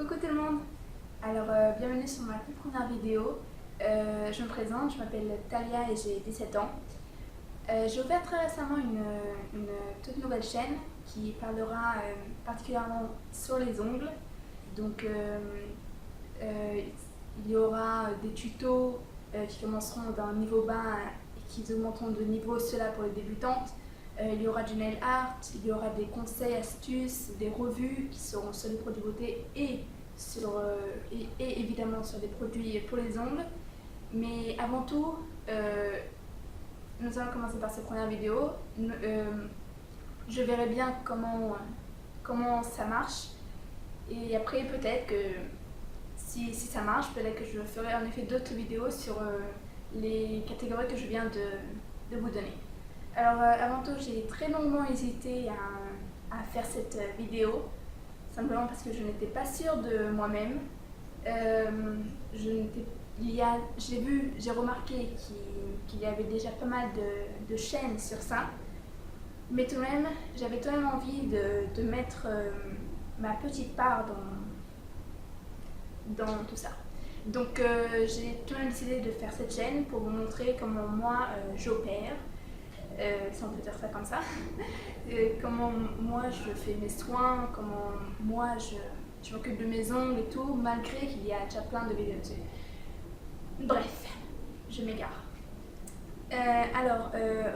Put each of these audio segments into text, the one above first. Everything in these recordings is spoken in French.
Coucou tout le monde. Alors bienvenue sur ma toute première vidéo. Je me présente, je m'appelle Talia et j'ai 17 ans. J'ai ouvert très récemment une toute nouvelle chaîne qui parlera particulièrement sur les ongles. Donc il y aura des tutos qui commenceront d'un niveau bas et qui augmenteront de niveau, cela pour les débutantes. Il y aura du nail art, il y aura des conseils, astuces, des revues qui seront sur les produits beauté et évidemment sur des produits pour les ongles. Mais avant tout, nous allons commencer par cette première vidéo. Je verrai bien comment ça marche. Et après, peut-être que si ça marche, peut-être que je ferai en effet d'autres vidéos sur les catégories que je viens de vous donner. Alors avant tout, j'ai très longuement hésité à faire cette vidéo, simplement parce que je n'étais pas sûre de moi-même. J'ai remarqué qu'il y avait déjà pas mal de chaînes sur ça, mais tout de même, j'avais tout de même envie de mettre ma petite part dans tout ça. Donc j'ai tout de même décidé de faire cette chaîne pour vous montrer comment moi j'opère. Si on peut dire ça comme ça, comment moi je fais mes soins, comment moi je m'occupe de mes ongles et tout, malgré qu'il y a déjà plein de vidéos dessus. Bref, je m'égare.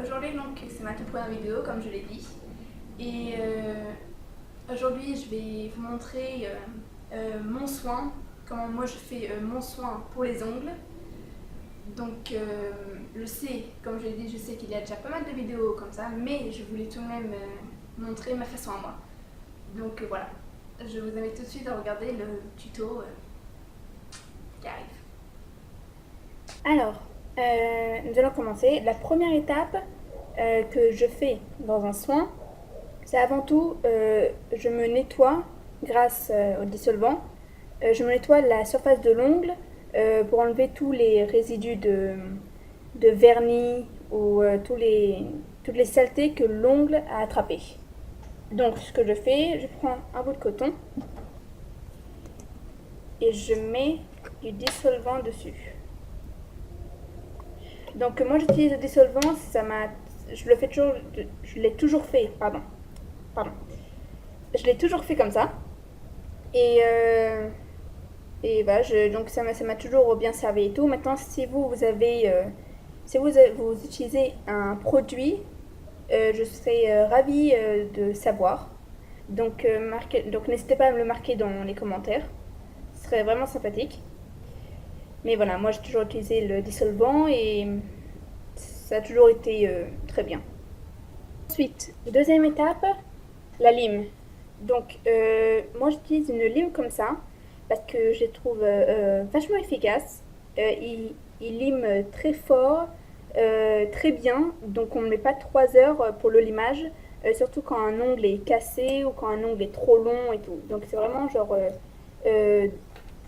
Aujourd'hui donc c'est ma toute première vidéo comme je l'ai dit, et aujourd'hui je vais vous montrer mon soin, comment moi je fais mon soin pour les ongles. Donc je sais, comme je l'ai dit, je sais qu'il y a déjà pas mal de vidéos comme ça, mais je voulais tout de même montrer ma façon à moi. Donc voilà, je vous invite tout de suite à regarder le tuto qui arrive. Alors, nous allons commencer. La première étape que je fais dans un soin, c'est avant tout, je me nettoie grâce au dissolvant. Je me nettoie la surface de l'ongle pour enlever tous les résidus de vernis ou toutes les saletés que l'ongle a attrapées. Donc ce que je fais, je prends un bout de coton et je mets du dissolvant dessus. Donc moi j'utilise le dissolvant, je l'ai toujours fait, pardon. Je l'ai toujours fait comme ça. Et voilà, donc ça m'a toujours bien servi et tout. Maintenant, si vous utilisez un produit, je serais ravie de savoir. Donc n'hésitez pas à me le marquer dans les commentaires. Ce serait vraiment sympathique. Mais voilà, moi j'ai toujours utilisé le dissolvant et ça a toujours été très bien. Ensuite, deuxième étape, la lime. Donc moi j'utilise une lime comme ça parce que je les trouve vachement efficaces. Il lime très fort, très bien, donc on ne met pas 3 heures pour le limage, surtout quand un ongle est cassé ou quand un ongle est trop long et tout. Donc c'est vraiment genre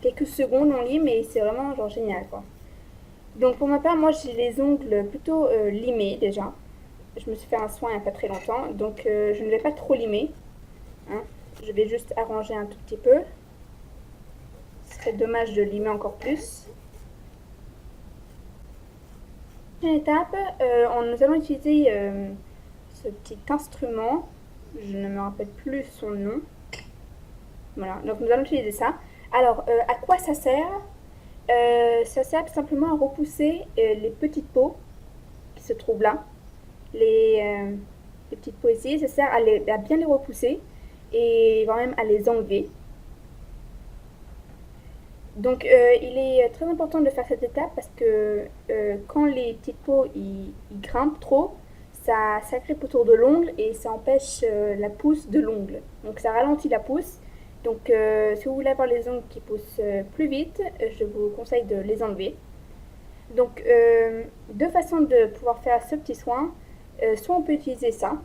quelques secondes on lime et c'est vraiment genre génial quoi. Donc pour ma part, moi j'ai les ongles plutôt limés déjà. Je me suis fait un soin il n'y a pas très longtemps, donc je ne vais pas trop limer. Hein. Je vais juste arranger un tout petit peu. Ce serait dommage de limer encore plus. Prochaine étape, nous allons utiliser ce petit instrument. Je ne me rappelle plus son nom. Voilà, donc nous allons utiliser ça. Alors, à quoi ça sert? Ça sert tout simplement à repousser les petites peaux qui se trouvent là. Les petites peaux ici, ça sert à bien les repousser et quand même à les enlever. Donc il est très important de faire cette étape parce que quand les petites peaux ils grimpent trop, ça s'agrippe autour de l'ongle et ça empêche la pousse de l'ongle. Donc ça ralentit la pousse. Donc si vous voulez avoir les ongles qui poussent plus vite, je vous conseille de les enlever. Donc deux façons de pouvoir faire ce petit soin. Soit on peut utiliser ça,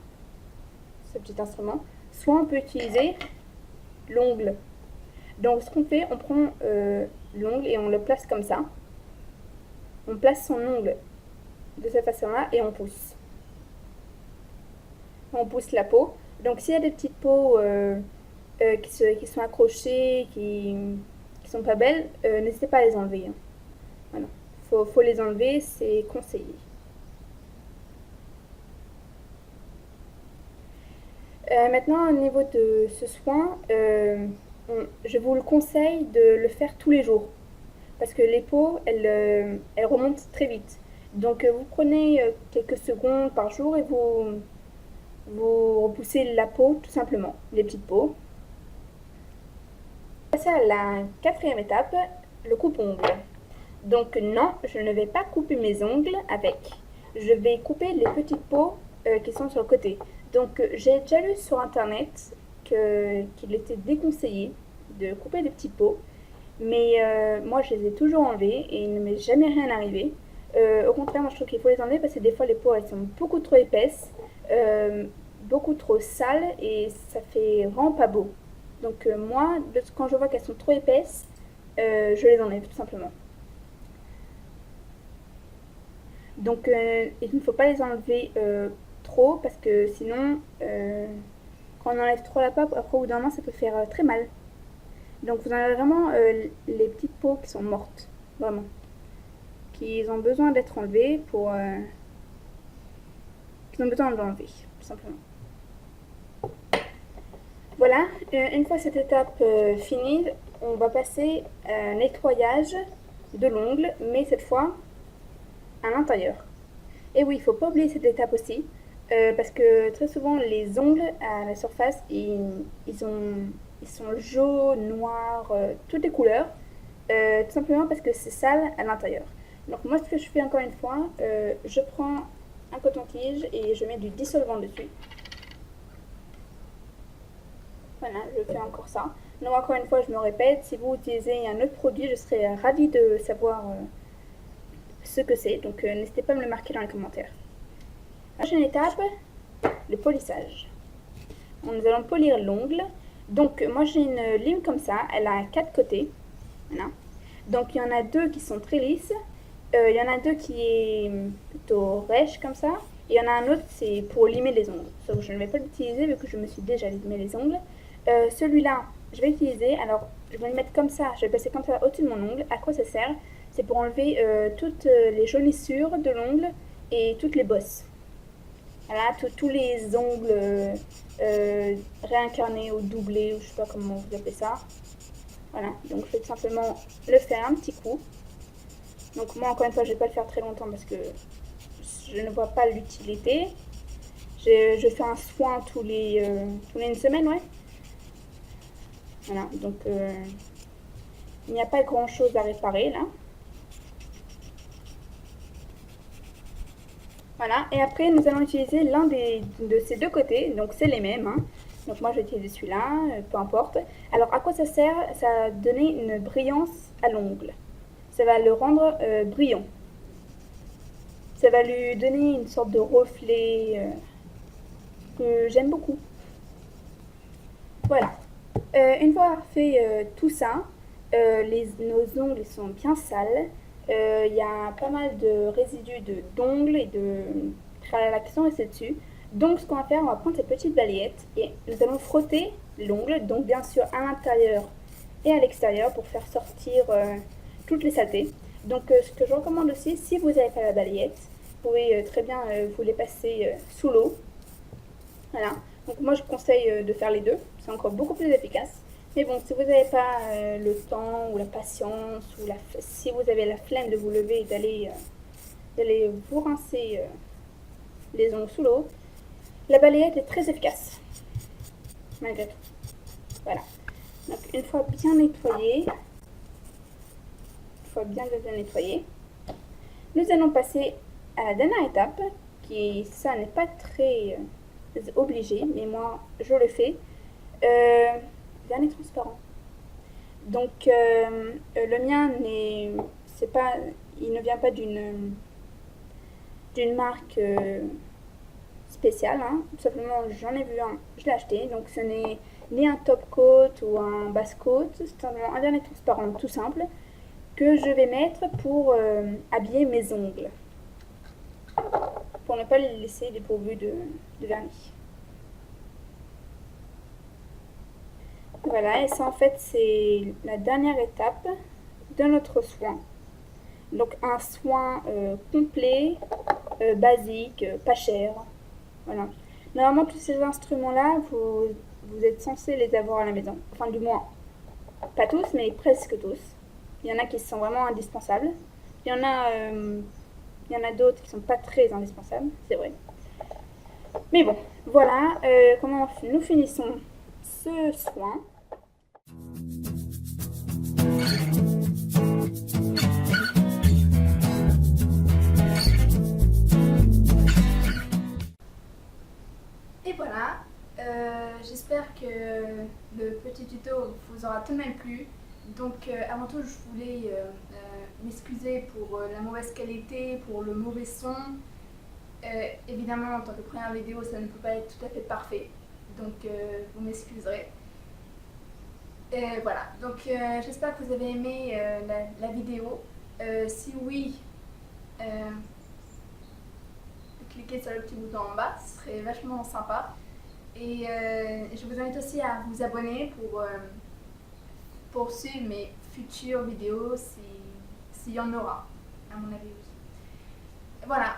ce petit instrument, soit on peut utiliser l'ongle. Donc ce qu'on fait, on prend l'ongle et on le place comme ça. On place son ongle de cette façon-là et on pousse. On pousse la peau. Donc s'il y a des petites peaux qui sont accrochées, qui sont pas belles, n'hésitez pas à les enlever, hein. Voilà. Faut les enlever, c'est conseillé. Maintenant, au niveau de ce soin, je vous le conseille de le faire tous les jours. Parce que les peaux, elles remontent très vite. Donc, vous prenez quelques secondes par jour et vous repoussez la peau, tout simplement, les petites peaux. Passer à la quatrième étape, le coupe-ongles. Donc non, je ne vais pas couper mes ongles avec. Je vais couper les petites peaux qui sont sur le côté. Donc j'ai déjà lu sur internet qu'il était déconseillé de couper des petites peaux. Mais moi je les ai toujours enlevées et il ne m'est jamais rien arrivé. Au contraire, moi je trouve qu'il faut les enlever parce que des fois les peaux elles sont beaucoup trop épaisses, beaucoup trop sales et ça fait vraiment pas beau. Donc moi, quand je vois qu'elles sont trop épaisses, je les enlève tout simplement. Donc il ne faut pas les enlever trop parce que sinon, quand on enlève trop la peau, après au bout d'un moment, ça peut faire très mal. Donc vous enlevez vraiment les petites peaux qui sont mortes, vraiment, qui ont besoin d'être enlevées qui ont besoin d'enlever, tout simplement. Voilà, une fois cette étape finie, on va passer à un nettoyage de l'ongle, mais cette fois à l'intérieur. Et oui, il ne faut pas oublier cette étape aussi, parce que très souvent les ongles à la surface, ils sont jaunes, noirs, toutes les couleurs, tout simplement parce que c'est sale à l'intérieur. Donc moi ce que je fais encore une fois, je prends un coton-tige et je mets du dissolvant dessus. Voilà, je fais encore ça. Donc encore une fois, je me répète, si vous utilisez un autre produit, je serais ravie de savoir ce que c'est. Donc n'hésitez pas à me le marquer dans les commentaires. La prochaine étape, le polissage. Nous allons polir l'ongle. Donc moi j'ai une lime comme ça, elle a 4 côtés. Voilà. Donc il y en a 2 qui sont très lisses. Il y en a 2 qui est plutôt rêche comme ça. Et il y en a un autre, c'est pour limer les ongles. Sauf que je ne vais pas l'utiliser vu que je me suis déjà limé les ongles. Celui-là, je vais l'utiliser. Alors, je vais le mettre comme ça. Je vais passer comme ça au-dessus de mon ongle. À quoi ça sert? C'est pour enlever toutes les jaunissures de l'ongle et toutes les bosses. Voilà, tous les ongles réincarnés ou doublés, ou je sais pas comment vous appelez ça. Voilà, donc je vais tout simplement le faire un petit coup. Donc moi, encore une fois, je ne vais pas le faire très longtemps parce que je ne vois pas l'utilité. Je fais un soin tous les une semaine, ouais. Voilà, donc il n'y a pas grand chose à réparer là. Voilà, et après nous allons utiliser l'un de ces deux côtés, donc c'est les mêmes, hein. Donc moi je vais utiliser celui-là, peu importe. Alors à quoi ça sert? Ça va donner une brillance à l'ongle. Ça va le rendre brillant. Ça va lui donner une sorte de reflet que j'aime beaucoup. Voilà. Une fois avoir fait tout ça, nos ongles sont bien sales. Il y a pas mal de résidus d'ongles et de tralala qui sont restés dessus. Donc ce qu'on va faire, on va prendre cette petite balayette et nous allons frotter l'ongle, donc bien sûr à l'intérieur et à l'extérieur pour faire sortir toutes les saletés. Donc ce que je recommande aussi, si vous n'avez pas la balayette, vous pouvez très bien vous les passer sous l'eau. Voilà. Donc moi je conseille de faire les deux, c'est encore beaucoup plus efficace. Mais bon, si vous n'avez pas le temps ou la patience, ou si vous avez la flemme de vous lever et d'aller vous rincer les ongles sous l'eau, la balayette est très efficace, malgré tout. Voilà. Donc une fois bien nettoyé, nous allons passer à la dernière étape, qui ça n'est pas très obligé, mais moi je le fais. Vernis transparent. Donc le mien il ne vient pas d'une marque spéciale, hein. Tout simplement j'en ai vu un, je l'ai acheté. Donc ce n'est ni un top coat ou un base coat, c'est simplement un vernis transparent tout simple que je vais mettre pour habiller mes ongles, pour ne pas les laisser dépourvus de vernis. Voilà, et ça en fait c'est la dernière étape de notre soin. Donc un soin complet, basique, pas cher. Voilà. Normalement tous ces instruments-là, vous êtes censé les avoir à la maison. Enfin du moins, pas tous, mais presque tous. Il y en a qui sont vraiment indispensables. Il y en a, euh, il y en a d'autres qui sont pas très indispensables, c'est vrai. Mais bon, voilà comment nous finissons ce soin. Et voilà, j'espère que le petit tuto vous aura tout de même plu. Donc avant tout, je voulais m'excuser pour la mauvaise qualité, pour le mauvais son. Évidemment, en tant que première vidéo, ça ne peut pas être tout à fait parfait. Donc vous m'excuserez. Voilà, donc j'espère que vous avez aimé la vidéo. Si oui, cliquez sur le petit bouton en bas, ce serait vachement sympa. Et je vous invite aussi à vous abonner pour suivre mes futures vidéos s'il y en aura, à mon avis aussi. Voilà,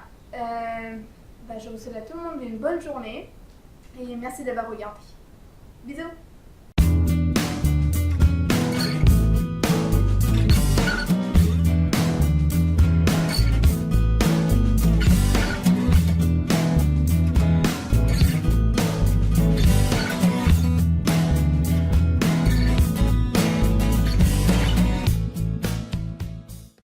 je vous souhaite à tout le monde une bonne journée et merci d'avoir regardé. Bisous!